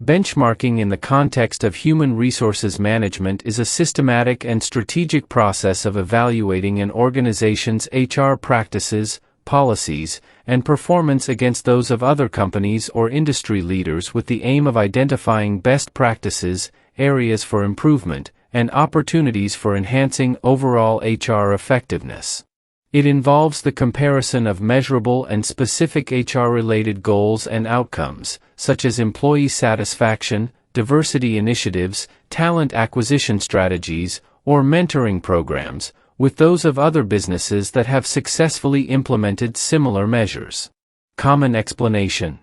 Benchmarking in the context of human resources management is a systematic and strategic process of evaluating an organization's HR practices, policies, and performance against those of other companies or industry leaders with the aim of identifying best practices, areas for improvement, and opportunities for enhancing overall HR effectiveness. It involves the comparison of measurable and specific HR-related goals and outcomes, such as employee satisfaction, diversity initiatives, talent acquisition strategies, or mentoring programs, with those of other businesses that have successfully implemented similar measures. Common explanation.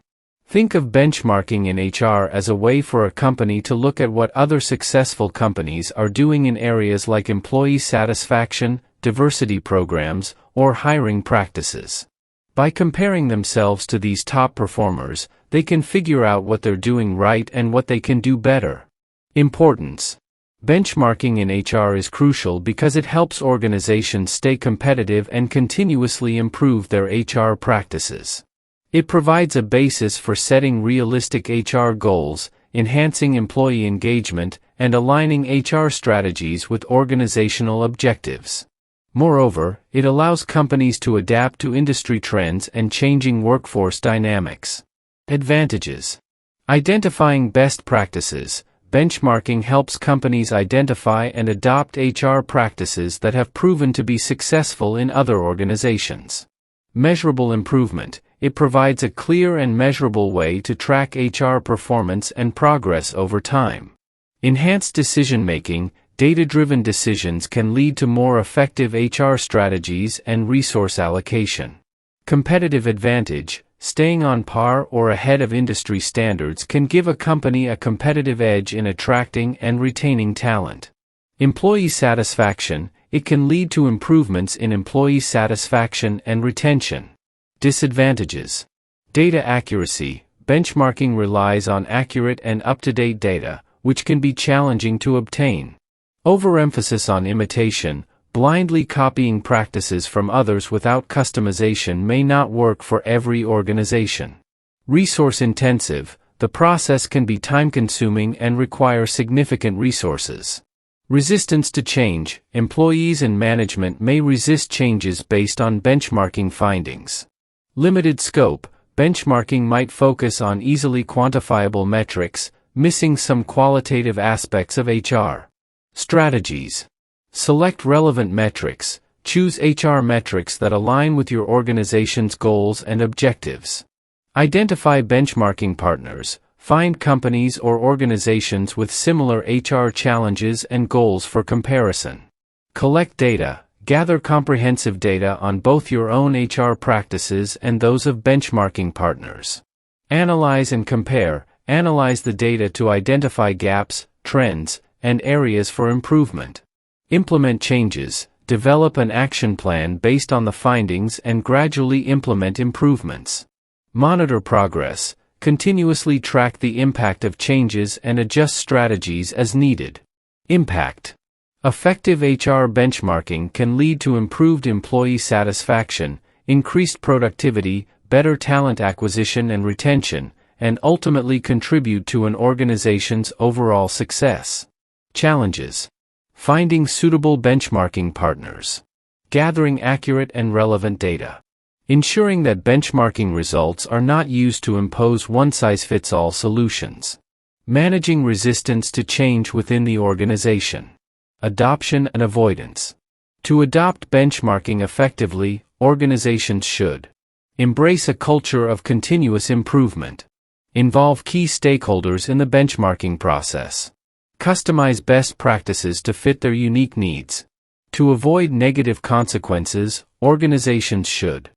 Think of benchmarking in HR as a way for a company to look at what other successful companies are doing in areas like employee satisfaction, diversity programs, or hiring practices. By comparing themselves to these top performers, they can figure out what they're doing right and what they can do better. Importance. Benchmarking in HR is crucial because it helps organizations stay competitive and continuously improve their HR practices. It provides a basis for setting realistic HR goals, enhancing employee engagement, and aligning HR strategies with organizational objectives. Moreover, it allows companies to adapt to industry trends and changing workforce dynamics. Advantages. Identifying best practices. Benchmarking helps companies identify and adopt HR practices that have proven to be successful in other organizations. Measurable improvement. It provides a clear and measurable way to track HR performance and progress over time. Enhanced decision-making. Data-driven decisions can lead to more effective HR strategies and resource allocation. Competitive advantage. Staying on par or ahead of industry standards can give a company a competitive edge in attracting and retaining talent. Employee satisfaction. It can lead to improvements in employee satisfaction and retention. Disadvantages. Data accuracy. Benchmarking relies on accurate and up-to-date data, which can be challenging to obtain. Overemphasis on imitation. Blindly copying practices from others without customization may not work for every organization. Resource intensive. The process can be time-consuming and require significant resources. Resistance to change. Employees and management may resist changes based on benchmarking findings. Limited scope. Benchmarking might focus on easily quantifiable metrics, missing some qualitative aspects of HR. Strategies. Select relevant metrics. Choose HR metrics that align with your organization's goals and objectives. Identify benchmarking partners. Find companies or organizations with similar HR challenges and goals for comparison. Collect data. Gather comprehensive data on both your own HR practices and those of benchmarking partners. Analyze and compare. Analyze the data to identify gaps, trends, and areas for improvement. Implement changes. Develop an action plan based on the findings and gradually implement improvements. Monitor progress. Continuously track the impact of changes and adjust strategies as needed. Impact. Effective HR benchmarking can lead to improved employee satisfaction, increased productivity, better talent acquisition and retention, and ultimately contribute to an organization's overall success. Challenges. Finding suitable benchmarking partners. Gathering accurate and relevant data. Ensuring that benchmarking results are not used to impose one-size-fits-all solutions. Managing resistance to change within the organization. Adoption and avoidance. To adopt benchmarking effectively, organizations should embrace a culture of continuous improvement. Involve key stakeholders in the benchmarking process. Customize best practices to fit their unique needs. To avoid negative consequences, organizations should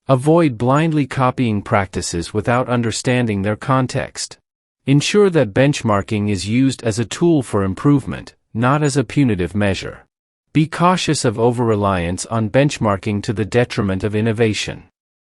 avoid blindly copying practices without understanding their context. Ensure that benchmarking is used as a tool for improvement, not as a punitive measure. Be cautious of over-reliance on benchmarking to the detriment of innovation.